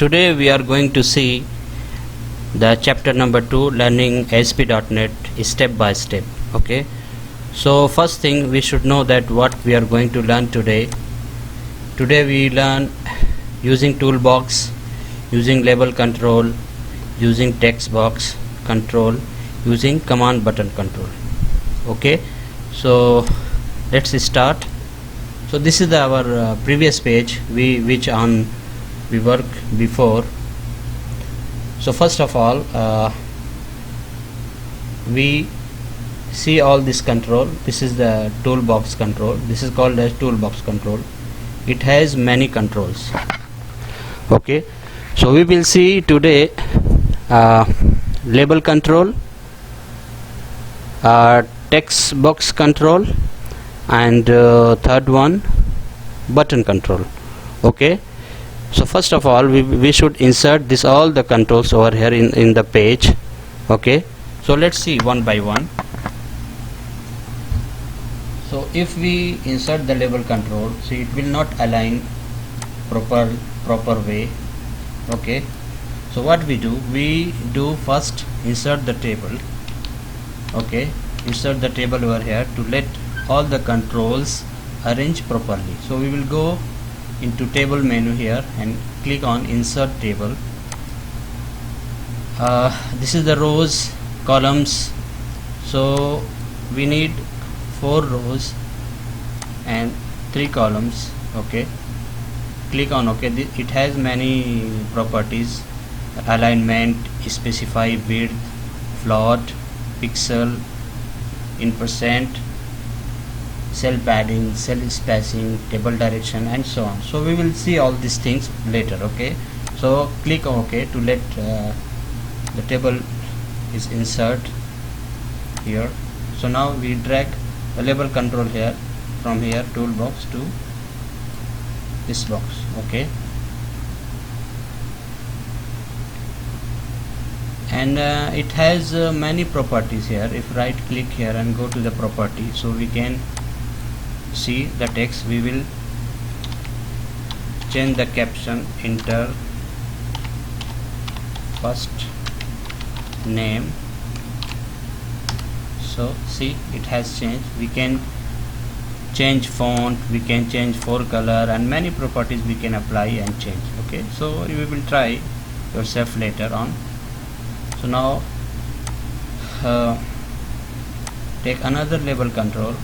Today we are going to see the chapter number 2, learning ASP.NET step by step. Okay, so first thing we should know that what we are going to learn today. Today we learn using toolbox, using label control, using text box control, using command button control. Okay, so let's start. So this is our previous page which we worked before. So first of all, we see all this control. This is the toolbox control. This is called as toolbox control. It has many controls. Okay, so we will see today label control, text box control, and third one button control. Okay, so first of all we should insert this all the controls over here in the page. Okay, so let's see one by one. So if we insert the label control, see it will not align proper way. Okay, so what we do first insert the table. Okay, insert the table over here to let all the controls arrange properly. So we will go into table menu here and click on insert table. This is the rows, columns. So we need 4 rows and 3 columns. Okay, click on OK. It has many properties: alignment, specify width, float, pixel, in percent, cell padding, cell spacing, table direction, and so on. So we will see all these things later. Okay, so click OK to let the table is insert here. So now we drag the label control here, from here toolbox to this box. Okay, and it has many properties here. If right click here and go to the property, so we can see the text. We will change the caption, enter first name. So see, it has changed. We can change font, we can change for color, and many properties we can apply and change. Okay, so you will try yourself later on. So now take another label control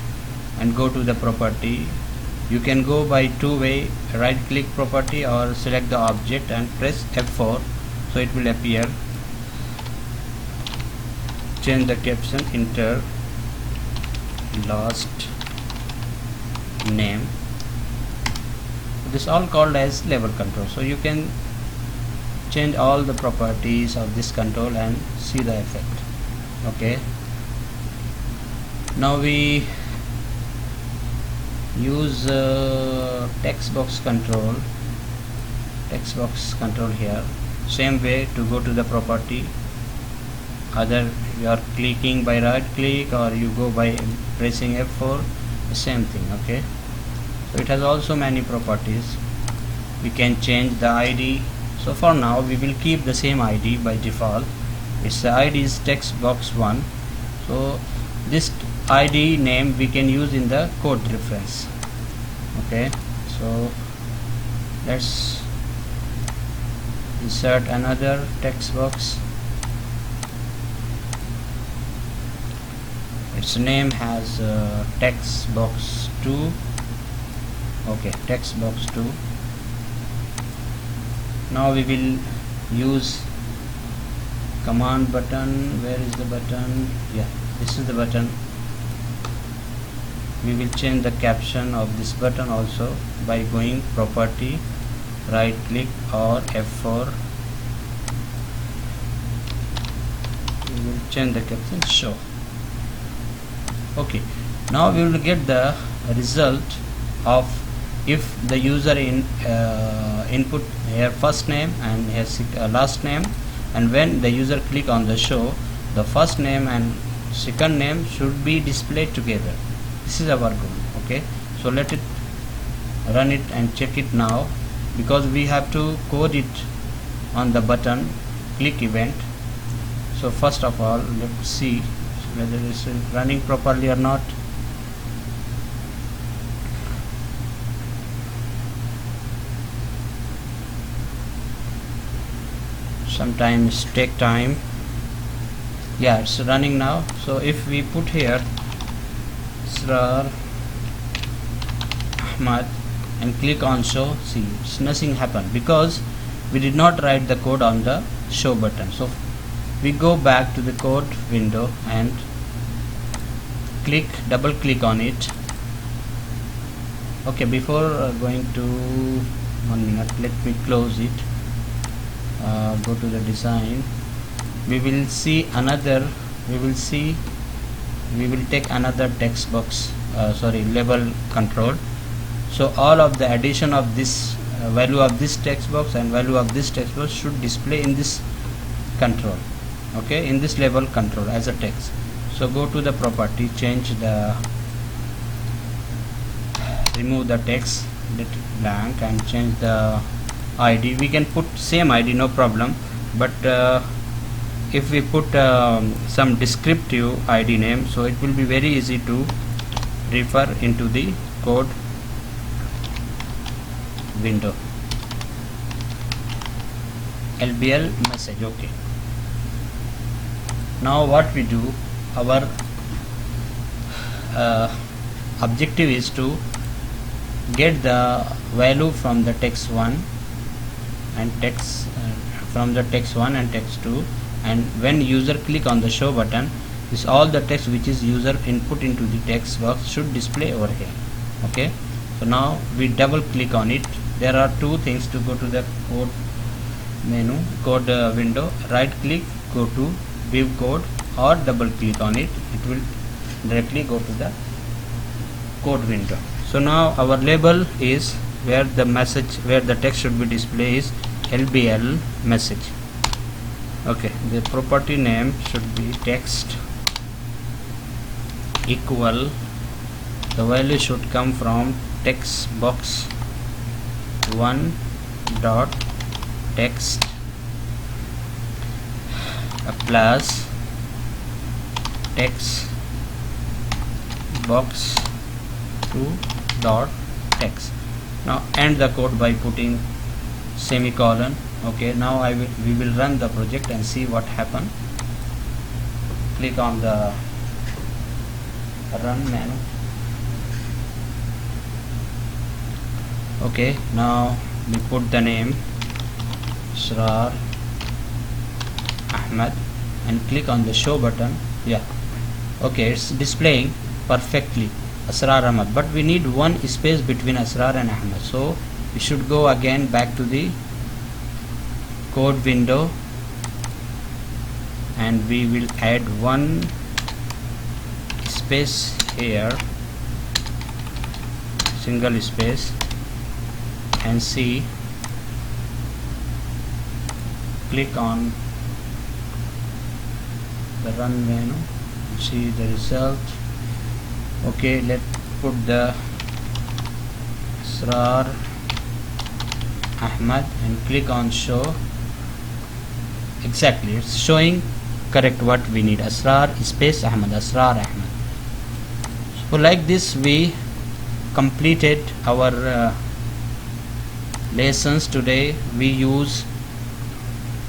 and go to the property. You can go by 2 way: right click property or select the object and press F4, so it will appear. Change the caption, enter last name. This all called as label control. So you can change all the properties of this control and see the effect. Okay, now we use text box control. Text box control here, same way. To go to the property, either you are clicking by right click or you go by pressing F4, the same thing. Okay, so it has also many properties. We can change the ID. So for now we will keep the same ID by default. Its ID is text box 1. So this ID name we can use in the code reference. Okay, so let's insert another text box. Its name has text box 2. Okay, text box 2. Now we will use command button. Where is the button? Yeah, this is the button. We will change the caption of this button also by going property, right click or F4. We will change the caption, show. Okay, now we will get the result of if the user input here first name and his last name, and when the user click on the show, the first name and second name should be displayed together. This is our goal. Okay, so let it run it and check it now, because we have to code it on the button click event. So first of all, let's see whether it's running properly or not. Sometimes take time. Yeah, it's running now. So if we put here Asrar Ahmad and click on show, see, it's nothing happened because we did not write the code on the show button. So we go back to the code window and double click on it. Okay, before going to 1 minute, let me close it. Go to the design. We will take another text box, label control. So all of the addition of this value of this text box and value of this text box should display in this control, okay, in this label control as a text. So go to the property, remove the text, let it blank, and change the ID. We can put same ID, no problem, but if we put some descriptive ID name, so it will be very easy to refer into the code window. LBL message. Okay, now what we do, our objective is to get the value from the text 1 and text from the text 1 and text 2, and when user click on the show button, this all the text which is user input into the text box should display over here. Okay, so now we double click on it. There are two things to go to the code menu, code window. Right click, go to view code, or double click on it, it will directly go to the code window. So now our label is where the text should be displayed is LBL message. Okay, the property name should be text equal, the value should come from text box 1 dot text plus text box 2 dot text. Now end the code by putting semicolon. Okay, now we will run the project and see what happened. Click on the run menu. Okay, now we put the name Asrar Ahmad and click on the show button. Yeah, okay, it's displaying perfectly Asrar Ahmad, but we need one space between Asrar and Ahmad, so we should go again back to the code window and we will add one space here, single space, and see, click on the run menu, see the result. Okay, let's put the Asrar Ahmad and click on show. Exactly, it's showing correct what we need, Asrar space Ahmad, Asrar Ahmad. So like this we completed our lessons today. We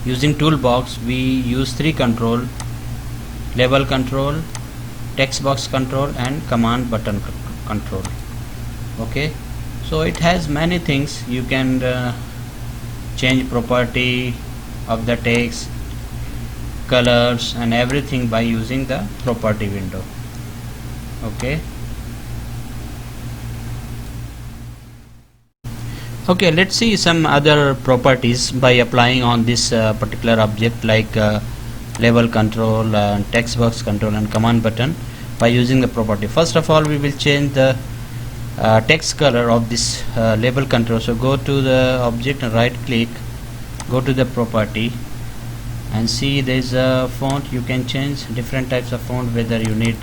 using toolbox, we use 3 control: label control, text box control, and command button control. Okay, so it has many things. You can change property of the text, colors, and everything by using the property window. Okay, okay, let's see some other properties by applying on this particular object, like label control, text box control, and command button by using the property. First of all, we will change the text color of this label control. So go to the object and right click, go to the property, and see there is a font. You can change different types of font, whether you need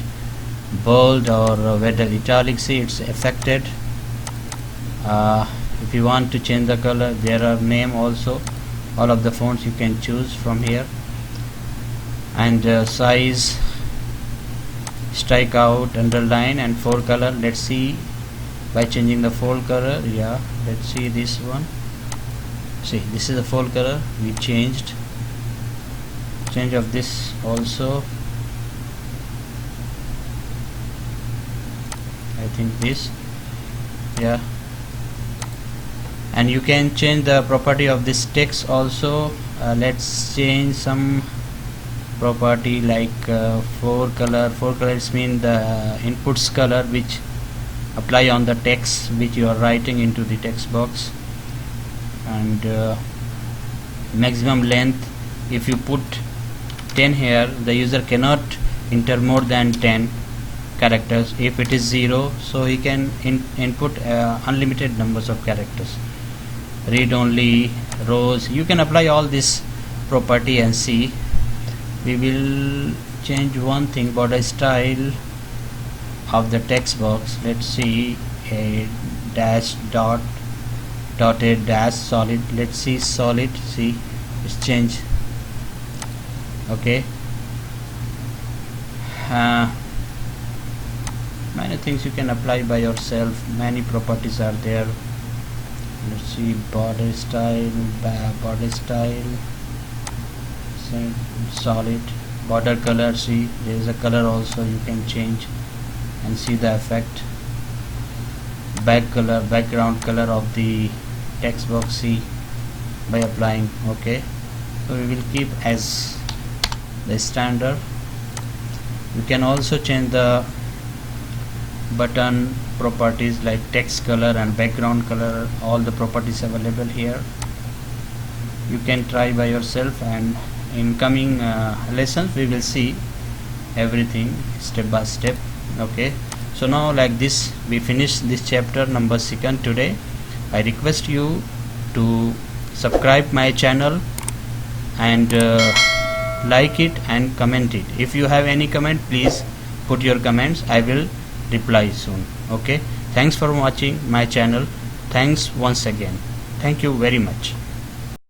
bold or whether italic. See, it's affected. If you want to change the color, there are name also. all of the fonts you can choose from here. And size, strike out, underline, and fore color. Let's see by changing the fore color. Yeah, let's see this one. See, this is the fore color we changed. Change of this also. I think this, yeah. And you can change the property of this text also. Let's change some property like fore color. Fore colors mean the inputs color which apply on the text which you are writing into the text box. And maximum length, if you put 10 here, the user cannot enter more than 10 characters. If it is 0, so he can input unlimited numbers of characters. Read only, rows, you can apply all this property and see. We will change one thing, border style of the text box. Let's see, a dash, dot, dotted, dash, solid. Let's see solid. See, it's changed. Okay. Many things you can apply by yourself. Many properties are there. Let's see, border style, solid, border color. See, there is a color also you can change and see the effect. Background color of the text box, see, by applying. Okay, so we will keep as the standard. You can also change the button properties like text color and background color. All the properties available here. You can try by yourself, and in coming lessons we will see everything step by step. Okay, so now like this we finish this chapter number 2 today. I request you to subscribe my channel and like it and comment it. If you have any comment, please put your comments. I will reply soon. Okay, thanks for watching my channel. Thanks once again. Thank you very much.